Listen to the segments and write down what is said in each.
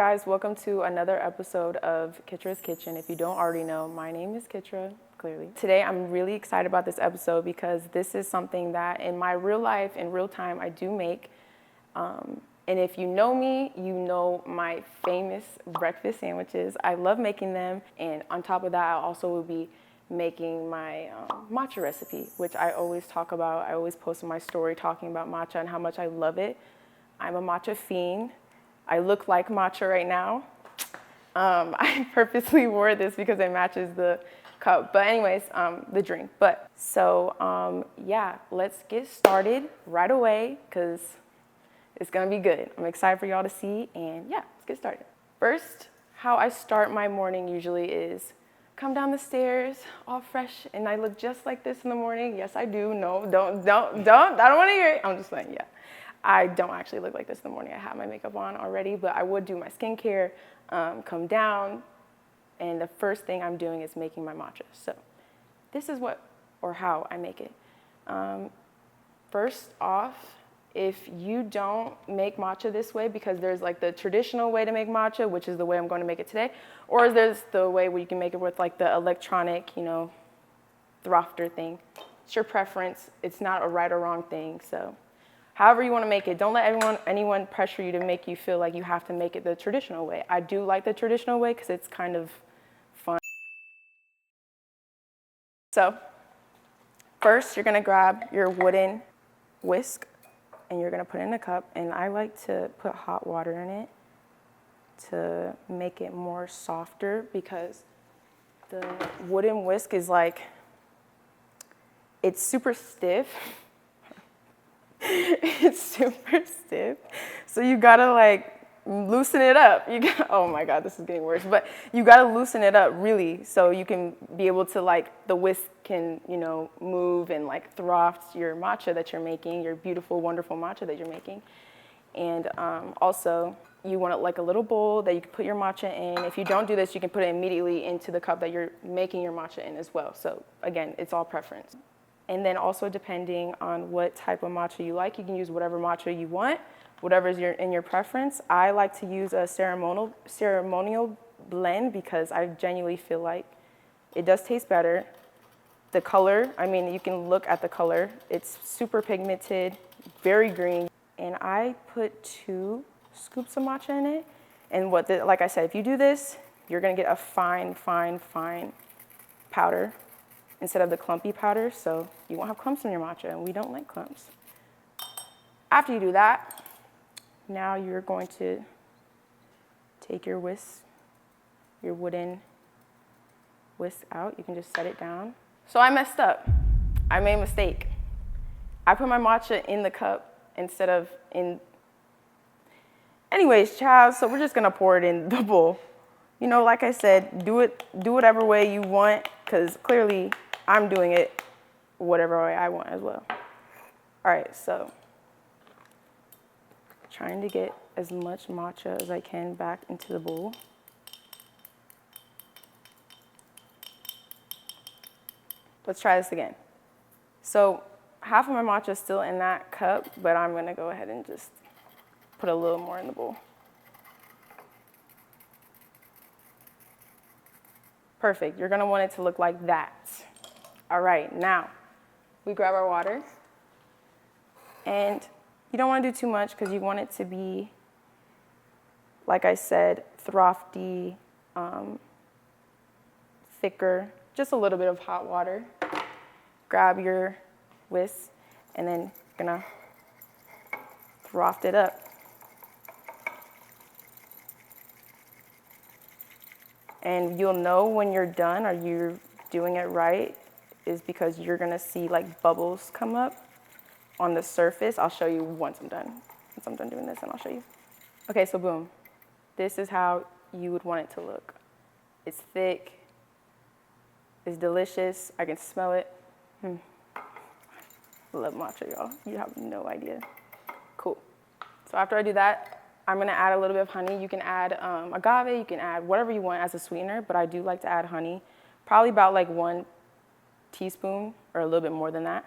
guys, welcome to another episode of Kitra'S Kitchen. If you don't already know, my name is Kitra, clearly. Today I'm really excited about this episode because this is something that in my real life, in real time, I do make. And if you know me, you know my famous breakfast sandwiches. I love making them, and on top of that, I also will be making my matcha recipe, which I always talk about. I always post in my story talking about matcha and how much I love it. I'm a matcha fiend. I look like matcha right now. I purposely wore this because it matches the cup. But anyways, the drink. Yeah, let's get started right away because it's gonna be good. I'm excited for y'all to see, and yeah, let's get started. First, how I start my morning usually is come down the stairs, all fresh, and I look just like this in the morning. Yes, I do. No, don't. I don't want to hear it. I'm just saying, yeah. I don't actually look like this in the morning. I have my makeup on already, but I would do my skincare, come down, and the first thing I'm doing is making my matcha. So this is how I make it. First off, if you don't make matcha this way, because there's like the traditional way to make matcha, which is the way I'm going to make it today, or there's the way where you can make it with like the electronic, throfter thing. It's your preference. It's not a right or wrong thing, so however you want to make it. Don't let anyone pressure you to make you feel like you have to make it the traditional way. I do like the traditional way because it's kind of fun. So first, you're going to grab your wooden whisk and you're going to put it in a cup. And I like to put hot water in it to make it more softer because the wooden whisk is it's super stiff. It's super stiff, so you gotta loosen it up. Oh my god, this is getting worse, but you gotta loosen it up really so you can be able to the whisk can move and throft your matcha that you're making, your beautiful, wonderful matcha that you're making. And also you want it a little bowl that you can put your matcha in. If you don't do this, you can put it immediately into the cup that you're making your matcha in as well. So again, it's all preference. And then also depending on what type of matcha you like, you can use whatever matcha you want, whatever is in your preference. I like to use a ceremonial blend because I genuinely feel like it does taste better. The color, you can look at the color. It's super pigmented, very green. And I put 2 scoops of matcha in it. And like I said, if you do this, you're gonna get a fine, fine, fine powder instead of the clumpy powder, so you won't have clumps in your matcha, and we don't like clumps. After you do that, now you're going to take your whisk, your wooden whisk out. You can just set it down. So I messed up. I made a mistake. I put my matcha in the cup instead of in. Anyways, child, so we're just gonna pour it in the bowl. Like I said, do whatever way you want, because clearly I'm doing it whatever way I want as well. All right, so trying to get as much matcha as I can back into the bowl. Let's try this again. So half of my matcha is still in that cup, but I'm gonna go ahead and just put a little more in the bowl. Perfect, you're gonna want it to look like that. All right, now we grab our water, and you don't want to do too much because you want it to be, like I said, throfty, thicker, just a little bit of hot water. Grab your whisk, and then you're gonna froth it up. And you'll know when you're done or you're doing it right is because you're gonna see bubbles come up on the surface. I'll show you once I'm done. Once I'm done doing this, and I'll show you. Okay, so boom. This is how you would want it to look. It's thick. It's delicious. I can smell it. I love matcha, y'all. You have no idea. Cool. So after I do that, I'm gonna add a little bit of honey. You can add agave, you can add whatever you want as a sweetener, but I do like to add honey. Probably about 1 teaspoon or a little bit more than that.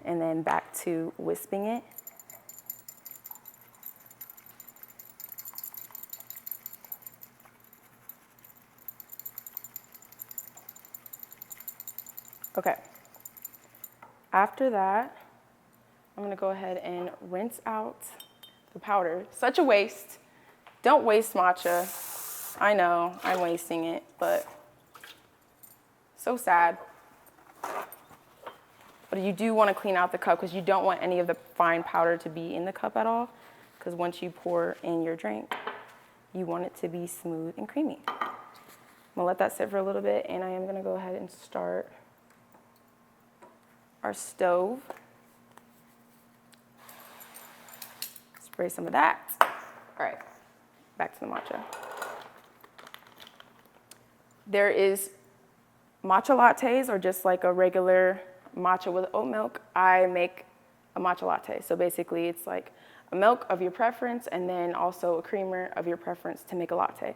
And then back to whisking it. Okay. After that, I'm gonna go ahead and rinse out the powder. Such a waste. Don't waste matcha. I know, I'm wasting it, but so sad. But you do want to clean out the cup because you don't want any of the fine powder to be in the cup at all. Because once you pour in your drink, you want it to be smooth and creamy. I'm gonna let that sit for a little bit, and I am gonna go ahead and start our stove. Spray some of that. All right, back to the matcha. There is matcha lattes, or just like a regular matcha with oat milk. I make a matcha latte. So basically it's like a milk of your preference and then also a creamer of your preference to make a latte.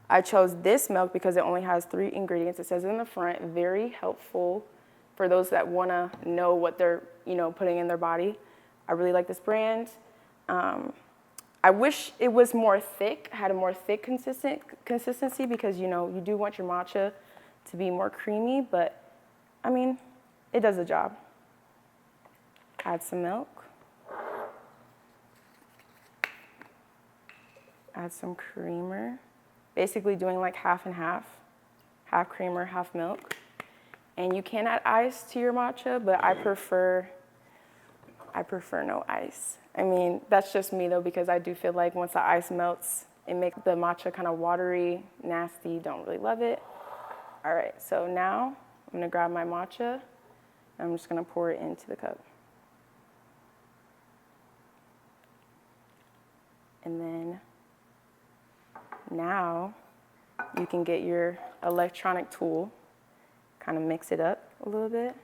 I chose this milk because it only has 3 ingredients. It says in the front, very helpful for those that want to know what they're, putting in their body. I really like this brand. I wish it was more thick, had a more thick consistency because, you do want your matcha to be more creamy, but I mean, it does the job. Add some milk. Add some creamer. Basically doing like half and half creamer, half milk. And you can add ice to your matcha, but I prefer no ice. I mean, that's just me though, because I do feel like once the ice melts, it makes the matcha kind of watery, nasty, don't really love it. All right, so now I'm gonna grab my matcha, and I'm just gonna pour it into the cup. And then now you can get your electronic tool, kind of mix it up a little bit.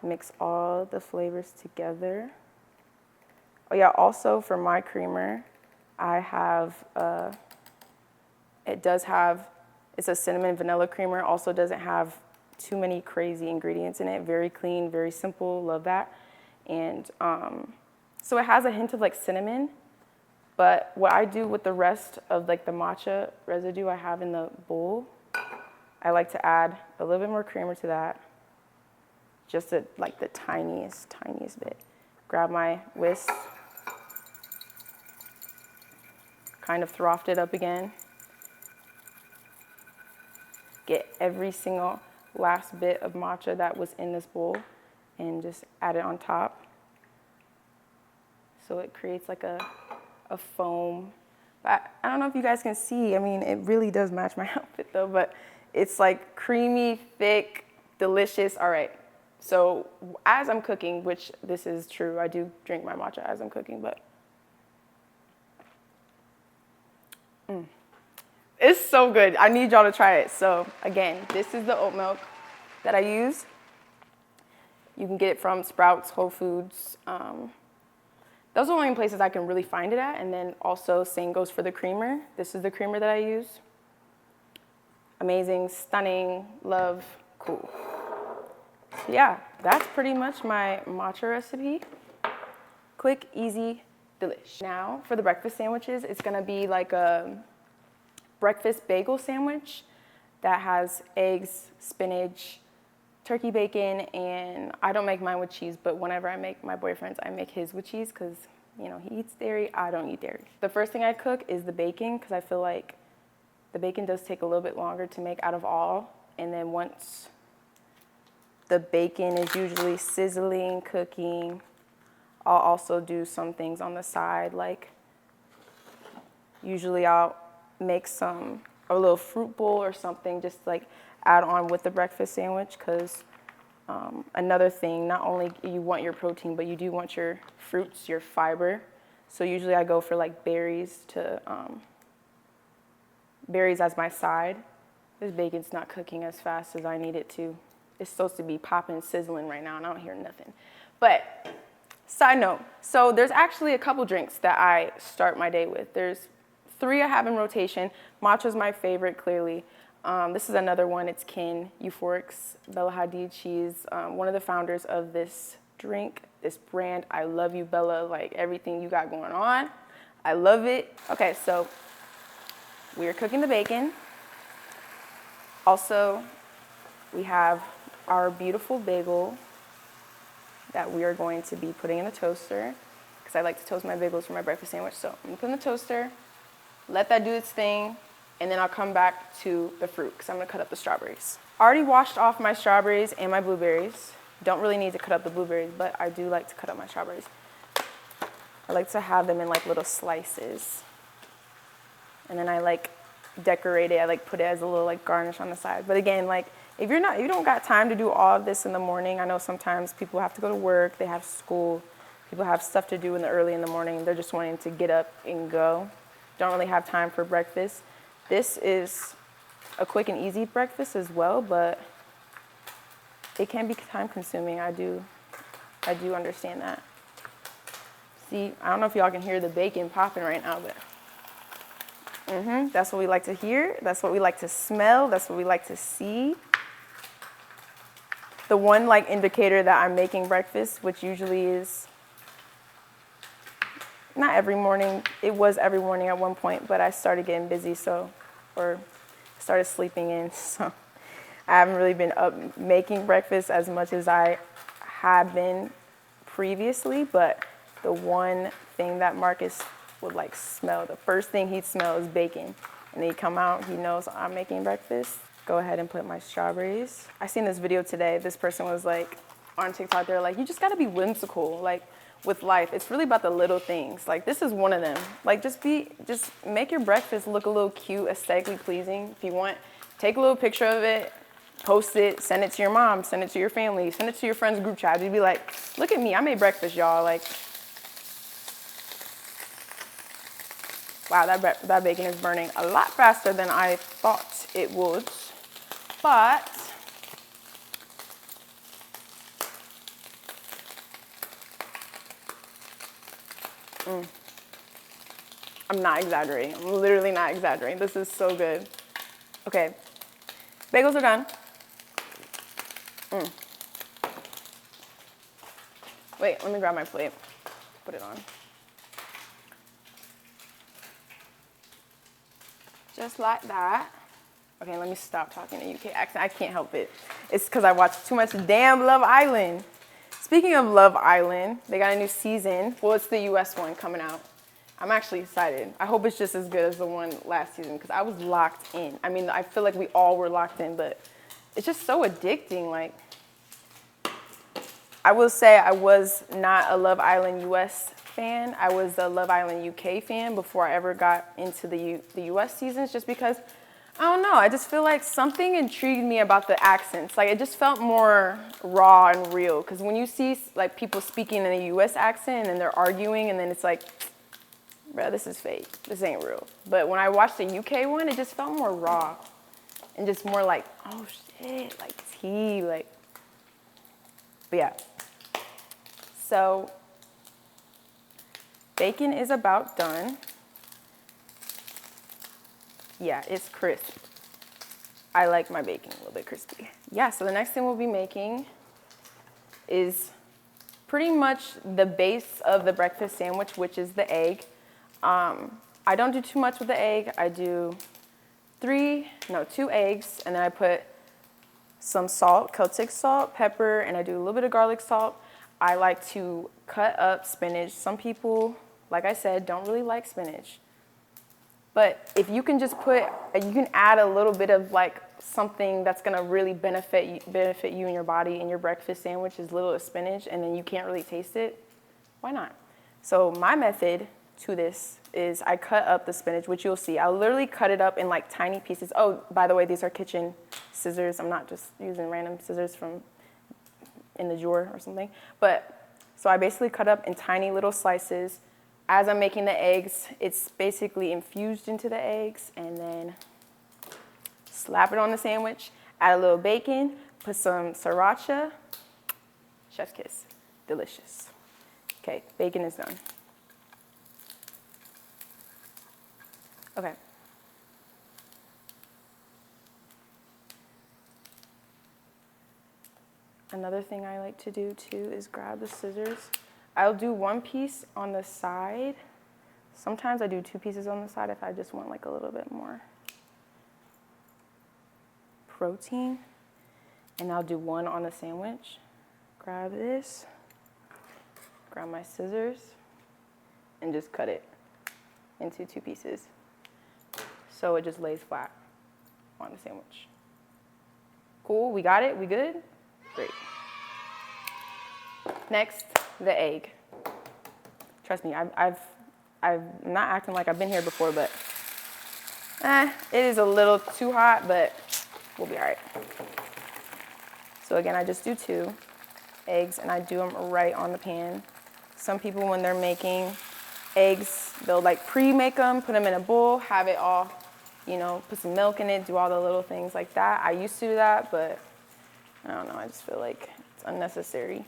Mix all the flavors together. Oh yeah, also for my creamer, I have, it's a cinnamon vanilla creamer. Also doesn't have too many crazy ingredients in it. Very clean, very simple, love that. And so it has a hint of like cinnamon, but what I do with the rest of like the matcha residue I have in the bowl, I like to add a little bit more creamer to that. Just like the tiniest bit. Grab my whisk, kind of froth it up again. Get every single last bit of matcha that was in this bowl and just add it on top. So it creates like a foam. But I don't know if you guys can see, I mean, it really does match my outfit though, but it's like creamy, thick, delicious. All right. So as I'm cooking, which this is true, I do drink my matcha as I'm cooking, but it's so good. I need y'all to try it. So again, this is the oat milk that I use. You can get it from Sprouts, Whole Foods. Those are the only places I can really find it at. And then also same goes for the creamer. This is the creamer that I use. Amazing, stunning, love, cool. So yeah, that's pretty much my matcha recipe. Quick, easy, delish. Now for the breakfast sandwiches, it's gonna be like a breakfast bagel sandwich that has eggs, spinach, turkey bacon, and I don't make mine with cheese, but whenever I make my boyfriend's, I make his with cheese because, he eats dairy, I don't eat dairy. The first thing I cook is the bacon because I feel like the bacon does take a little bit longer to make out of all, and then once the bacon is usually sizzling, cooking, I'll also do some things on the side, like usually I'll make a little fruit bowl or something just like add on with the breakfast sandwich because another thing, not only you want your protein, but you do want your fruits, your fiber. So usually I go for like berries as my side. This bacon's not cooking as fast as I need it to. It's supposed to be popping, sizzling right now, and I don't hear nothing. But side note, so there's actually a couple drinks that I start my day with. There's 3 I have in rotation. Matcha's my favorite, clearly. This is another one. It's Kin, Euphorics, Bella Hadid. She's one of the founders of this drink, this brand. I love you, Bella, like everything you got going on. I love it. Okay, so we are cooking the bacon. Also, we have our beautiful bagel that we are going to be putting in the toaster, because I like to toast my bagels for my breakfast sandwich. So I'm gonna put in the toaster, let that do its thing, and then I'll come back to the fruit, because I'm gonna cut up the strawberries. I already washed off my strawberries and my blueberries. Don't really need to cut up the blueberries, but I do like to cut up my strawberries. I like to have them in like little slices. And then I like decorate it. I like put it as a little like garnish on the side. But again, like if you don't got time to do all of this in the morning, I know sometimes people have to go to work, they have school, people have stuff to do early in the morning. They're just wanting to get up and go. Don't really have time for breakfast. This is a quick and easy breakfast as well, but it can be time consuming. I do understand that. See, I don't know if y'all can hear the bacon popping right now, but that's what we like to hear. That's what we like to smell. That's what we like to see. The one like indicator that I'm making breakfast, which usually is not every morning. It was every morning at one point, but I started getting busy, or started sleeping in, so I haven't really been up making breakfast as much as I had been previously. But the one thing that Marcus would like smell, the first thing he'd smell is bacon. And then he'd come out, he knows I'm making breakfast. Go ahead and put my strawberries. I seen this video today. This person was like on TikTok, they're like, you just gotta be whimsical, like with life. It's really about the little things. Like this is one of them. Like just make your breakfast look a little cute, aesthetically pleasing. If you want, take a little picture of it, post it, send it to your mom, send it to your family, send it to your friends' group chat. You'd be like, look at me, I made breakfast, y'all. Like, wow, that bacon is burning a lot faster than I thought it would. But I'm not exaggerating. I'm literally not exaggerating. This is so good. Okay, bagels are done. Wait, let me grab my plate. Put it on. Just like that. Okay, let me stop talking to UK accent. I can't help it. It's because I watched too much damn Love Island. Speaking of Love Island, they got a new season. Well, it's the US one coming out. I'm actually excited. I hope it's just as good as the one last season, because I was locked in. I mean, I feel like we all were locked in, but it's just so addicting. Like, I will say I was not a Love Island US fan. I was a Love Island UK fan before I ever got into the US seasons, just because, I don't know, I just feel like something intrigued me about the accents. Like, it just felt more raw and real, because when you see like people speaking in a US accent and they're arguing, and then it's like, bro, this is fake. This ain't real. But when I watched the UK one, it just felt more raw and just more like, oh shit, like tea, like, but yeah. So bacon is about done. Yeah, it's crisp. I like my bacon a little bit crispy. Yeah, so the next thing we'll be making is pretty much the base of the breakfast sandwich, which is the egg. I don't do too much with the egg. I do 2 eggs, and then I put some salt, Celtic salt, pepper, and I do a little bit of garlic salt. I like to cut up spinach. Some people, like I said, don't really like spinach. But if you can just you can add a little bit of like something that's gonna really benefit you and your body in your breakfast sandwich, is little spinach, and then you can't really taste it, why not? So my method to this is I cut up the spinach, which you'll see. I'll literally cut it up in like tiny pieces. Oh, by the way, these are kitchen scissors. I'm not just using random scissors from in the drawer or something. But so I basically cut up in tiny little slices. As I'm making the eggs, it's basically infused into the eggs, and then slap it on the sandwich, add a little bacon, put some sriracha, chef's kiss, delicious. Okay, bacon is done. Okay. Another thing I like to do too is grab the scissors. I'll do 1 piece on the side. Sometimes I do 2 pieces on the side if I just want like a little bit more protein. And I'll do one on the sandwich. Grab this, grab my scissors, and just cut it into 2 pieces. So it just lays flat on the sandwich. Cool, we got it, we good? Great. Next, the egg. Trust me, I'm not acting like I've been here before, but it is a little too hot, but we'll be all right. So again, I just do 2 eggs and I do them right on the pan. Some people, when they're making eggs, they'll like pre-make them, put them in a bowl, have it all, you know, put some milk in it, do all the little things like that. I used to do that, but I don't know, I just feel like it's unnecessary.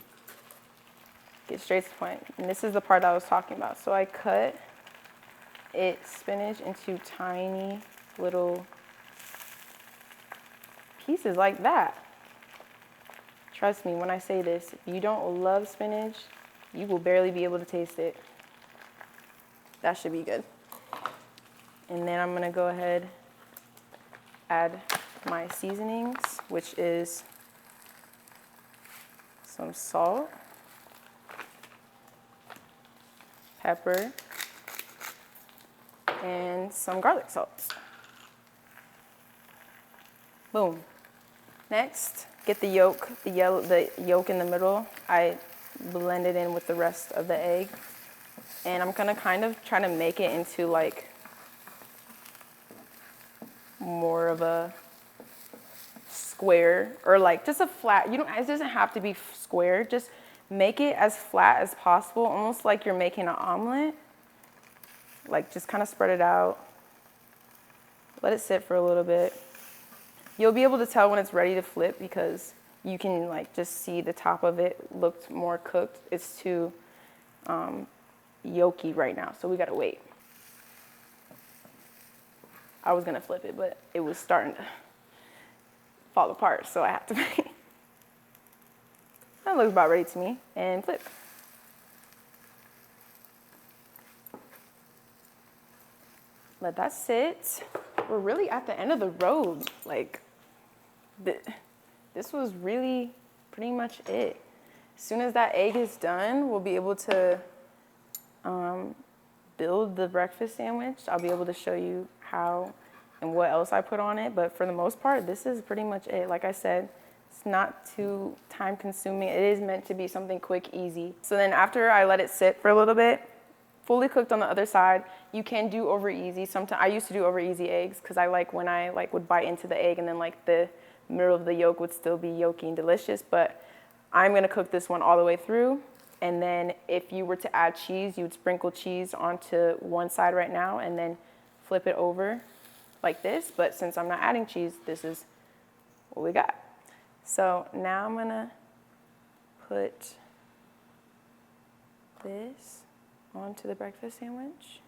Get straight to the point. And this is the part I was talking about. So I cut spinach into tiny little pieces like that. Trust me when I say this, if you don't love spinach, you will barely be able to taste it. That should be good. And then I'm gonna go ahead, add my seasonings, which is some salt, pepper, and some garlic salt. Boom. Next, get the yolk, the yolk in the middle. I blend it in with the rest of the egg. And I'm gonna kind of try to make it into like more of a square, or like just a flat, it doesn't have to be square, just make it as flat as possible, almost like you're making an omelet. Like just kind of spread it out. Let it sit for a little bit. You'll be able to tell when it's ready to flip because you can like just see the top of it looked more cooked. It's too yolky right now, so we gotta wait. I was gonna flip it, but it was starting to fall apart, so I had to wait. That looks about ready to me, and flip. Let that sit. We're really at the end of the road. Like, this was really pretty much it. As soon as that egg is done, we'll be able to build the breakfast sandwich. I'll be able to show you how and what else I put on it. But for the most part, this is pretty much it. Like I said, it's not too time consuming. It is meant to be something quick, easy. So then after I let it sit for a little bit, fully cooked on the other side, you can do over easy. Sometimes I used to do over easy eggs because I like when I would bite into the egg and then like the middle of the yolk would still be yolky and delicious. But I'm gonna cook this one all the way through. And then if you were to add cheese, you would sprinkle cheese onto one side right now and then flip it over like this. But since I'm not adding cheese, this is what we got. So now I'm gonna put this onto the breakfast sandwich.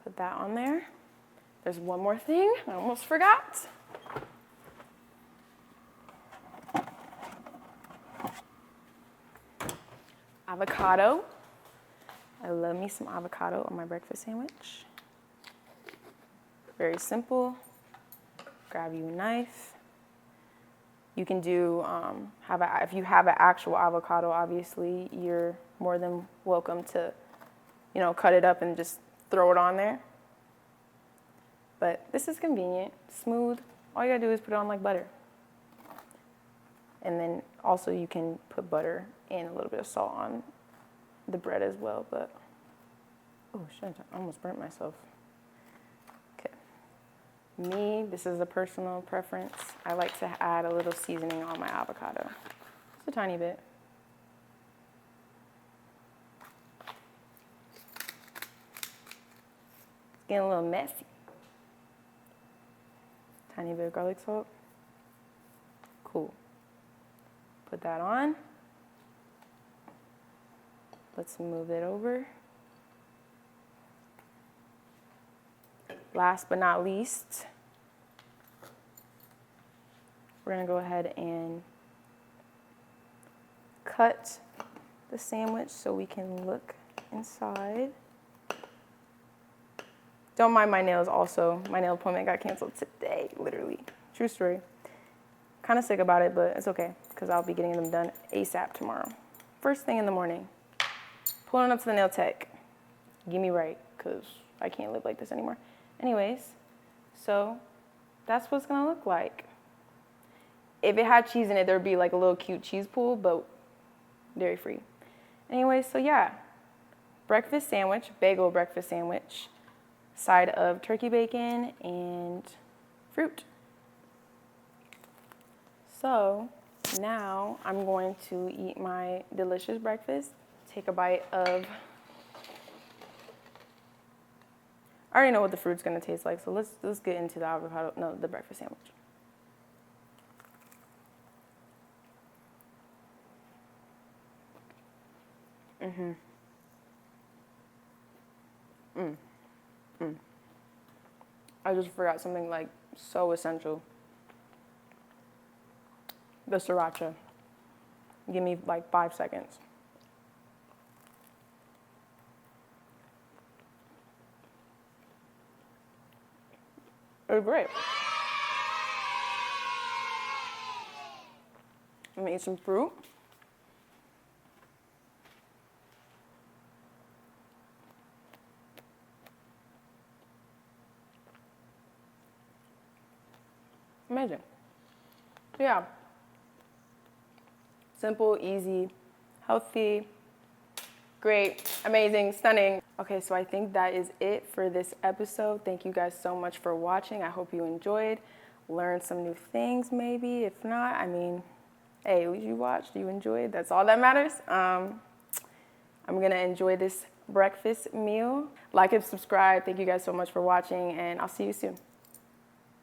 Put that on there. There's one more thing I almost forgot. Avocado. I love me some avocado on my breakfast sandwich. Very simple. Grab you a knife. You can do, if you have an actual avocado, obviously, you're more than welcome to, cut it up and just throw it on there. But this is convenient, smooth. All you gotta do is put it on like butter. And then also you can put butter and a little bit of salt on the bread as well, but, oh shit, I almost burnt myself. Me, this is a personal preference. I like to add a little seasoning on my avocado. Just a tiny bit. It's getting a little messy. Tiny bit of garlic salt. Cool. Put that on. Let's move it over. Last but not least, we're gonna go ahead and cut the sandwich so we can look inside. Don't mind my nails also. My nail appointment got canceled today, literally. True story. Kind of sick about it, but it's okay because I'll be getting them done ASAP tomorrow. First thing in the morning, pulling up to the nail tech. Get me right, because I can't live like this anymore. Anyways, so that's what it's gonna look like. If it had cheese in it, there'd be like a little cute cheese pool, but dairy free. Anyways, so yeah, breakfast sandwich, bagel breakfast sandwich, side of turkey bacon and fruit. So now I'm going to eat my delicious breakfast. Take a bite of, I already know what the fruit's gonna taste like, so let's get into the avocado, no, the breakfast sandwich. I just forgot something like so essential. The sriracha. Give me like 5 seconds. It was great. I'm gonna eat some fruit. Amazing. Yeah. Simple, easy, healthy, great, amazing, stunning. Okay, so I think that is it for this episode. Thank you guys so much for watching. I hope you enjoyed, learned some new things maybe. If not, I mean, hey, at least you watched, you enjoyed. That's all that matters. I'm gonna enjoy this breakfast meal. Like and subscribe. Thank you guys so much for watching, and I'll see you soon.